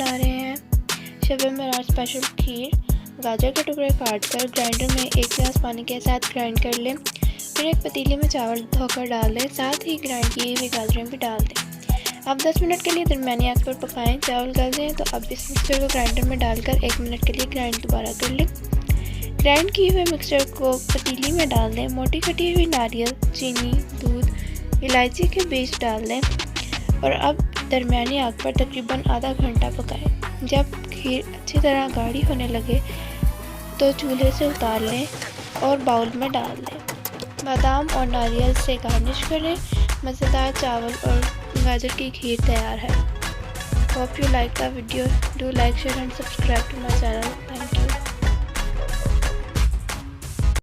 बना रहे हैं शब मेराज स्पेशल खीर। गाजर के टुकड़े काट कर ग्राइंडर में 1 गिलास पानी के साथ ग्राइंड कर लें। फिर एक पतीले में चावल धोकर डाल दें, साथ ही ग्राइंड की हुई गाजरें भी डाल दें। अब 10 मिनट के लिए दरमियानी आंच पर पकाएं। चावल गल जाएं तो अब इस मिक्सचर को ग्राइंडर में डालकर 1 मिनट के लिए ग्राइंड दोबारा कर लें। ग्राइंड किए हुए मिक्सचर को पतीली में डाल दें। मोटी कटी हुई नारियल, चीनी, दूध, इलायची के बीज डाल दें और अब दरमियानी आंच पर तकरीबन आधा घंटा पकाएं। जब खीर अच्छी तरह गाढ़ी होने लगे तो चूल्हे से उतार लें और बाउल में डाल दें। बादाम और नारियल से गार्निश करें। मज़ेदार चावल और गाजर की खीर तैयार है। Hope you like the video. Do like, share and subscribe to my channel. Thank you.